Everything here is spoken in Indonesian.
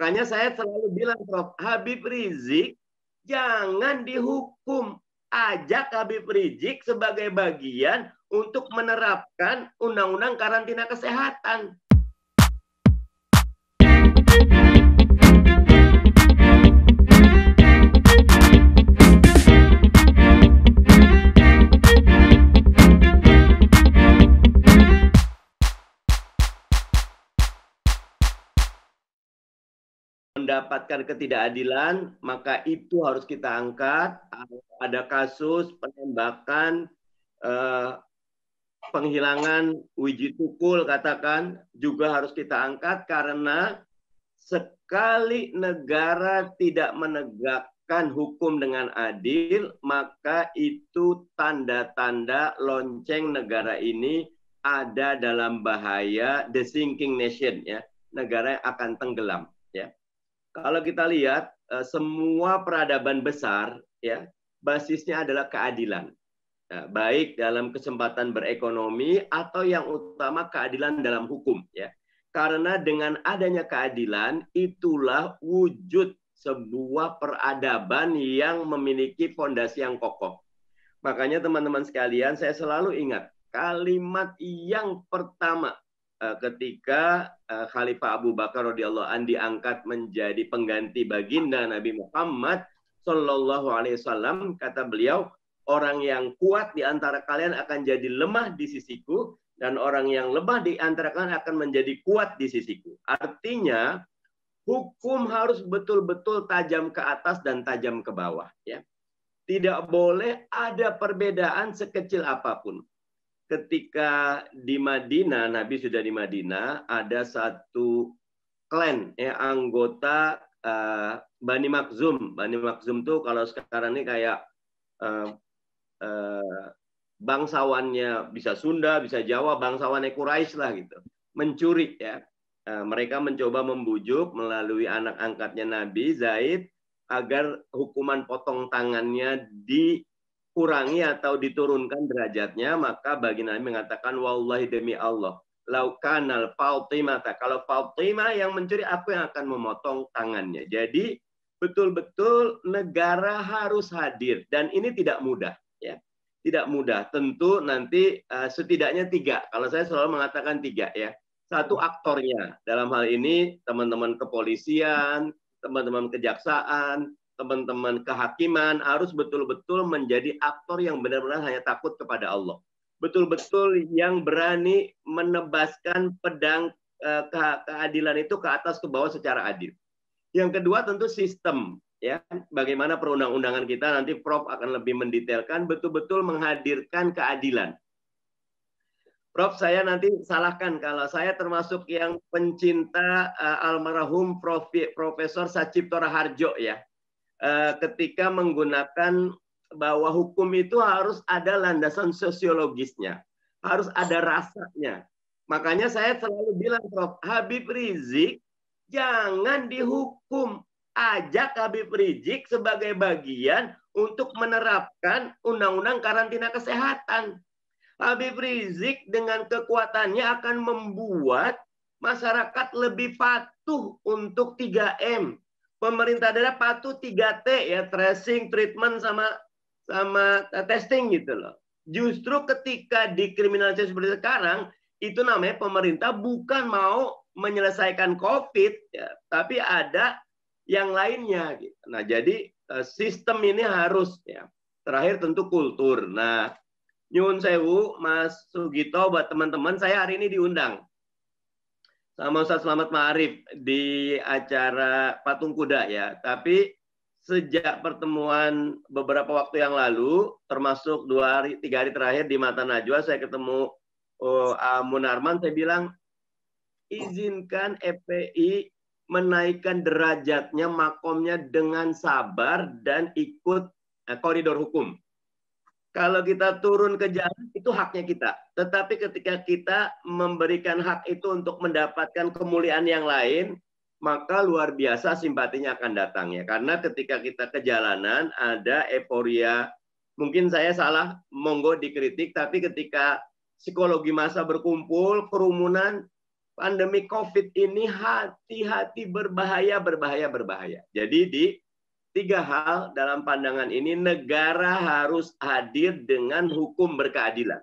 Makanya saya selalu bilang, Prof, Habib Rizik jangan dihukum. Ajak Habib Rizik sebagai bagian untuk menerapkan undang-undang karantina kesehatan. Mendapatkan ketidakadilan, maka itu harus kita angkat. Ada kasus penembakan, penghilangan Wiji Tukul katakan, juga harus kita angkat karena sekali negara tidak menegakkan hukum dengan adil, maka itu tanda-tanda lonceng negara ini ada dalam bahaya the sinking nation, ya, negara yang akan tenggelam, ya. Kalau kita lihat semua peradaban besar, ya, basisnya adalah keadilan. Nah, baik dalam kesempatan berekonomi atau yang utama keadilan dalam hukum, ya. Karena dengan adanya keadilan itulah wujud sebuah peradaban yang memiliki fondasi yang kokoh. Makanya teman-teman sekalian, saya selalu ingat kalimat yang pertama ketika Khalifah Abu Bakar radhiyallahu an diangkat menjadi pengganti baginda Nabi Muhammad Shallallahu Alaihi Wasallam, kata beliau, orang yang kuat di antara kalian akan jadi lemah di sisiku, dan orang yang lemah di antara kalian akan menjadi kuat di sisiku. Artinya hukum harus betul-betul tajam ke atas dan tajam ke bawah, ya. Tidak boleh ada perbedaan sekecil apapun. Ketika di Madinah, Nabi sudah di Madinah, ada satu klan, ya, anggota Bani Makhzum. Bani Makhzum tuh kalau sekarang ini kayak bangsawannya bisa Sunda, bisa Jawa, bangsawannya Quraisy lah gitu. Mencuri, ya. Mereka mencoba membujuk melalui anak angkatnya Nabi Zaid agar hukuman potong tangannya dikurangi atau diturunkan derajatnya. Maka baginda Nabi mengatakan, wallahi demi Allah, laukanal Fatimah, kalau Fatimah yang mencuri, aku yang akan memotong tangannya. Jadi betul-betul negara harus hadir, dan ini tidak mudah, ya. Tidak mudah. Tentu nanti setidaknya 3. Kalau saya selalu mengatakan 3, ya. Satu, aktornya. Dalam hal ini teman-teman kepolisian, teman-teman kejaksaan, teman-teman kehakiman harus betul-betul menjadi aktor yang benar-benar hanya takut kepada Allah. Betul-betul yang berani menebaskan pedang keadilan itu ke atas ke bawah secara adil. Yang kedua tentu sistem, ya. Bagaimana perundang-undangan kita, nanti Prof akan lebih mendetailkan, betul-betul menghadirkan keadilan. Prof, saya nanti salahkan kalau saya termasuk yang pencinta almarhum Profesor Sacipto Raharjo, ya. Ketika menggunakan bahwa hukum itu harus ada landasan sosiologisnya, harus ada rasanya. Makanya saya selalu bilang, Prof, Habib Rizik jangan dihukum. Ajak Habib Rizik sebagai bagian untuk menerapkan undang-undang karantina kesehatan. Habib Rizik dengan kekuatannya akan membuat masyarakat lebih patuh untuk 3M. Pemerintah daerah patuh 3T, ya, tracing, treatment, sama testing gitu loh. Justru ketika dikriminalisasi seperti sekarang, itu namanya pemerintah bukan mau menyelesaikan COVID, ya, tapi ada yang lainnya. Gitu. Nah, jadi sistem ini harus, ya. Terakhir tentu kultur. Nah, nyuwun sewu, Mas Sugito, buat teman-teman, saya hari ini diundang sama Ustaz Selamat Ma'arif di acara Patung Kuda, ya. Tapi sejak pertemuan beberapa waktu yang lalu, termasuk 3 hari terakhir di Mata Najwa, saya ketemu Munarman, saya bilang, izinkan FPI menaikkan derajatnya, makomnya dengan sabar dan ikut koridor hukum. Kalau kita turun ke jalan, itu haknya kita. Tetapi ketika kita memberikan hak itu untuk mendapatkan kemuliaan yang lain, maka luar biasa simpatinya akan datang, ya. Karena ketika kita ke jalanan, ada euforia. Mungkin saya salah, monggo dikritik, tapi ketika psikologi massa berkumpul, kerumunan, pandemi COVID ini hati-hati, berbahaya, berbahaya, berbahaya. Jadi di 3 hal dalam pandangan ini negara harus hadir dengan hukum berkeadilan.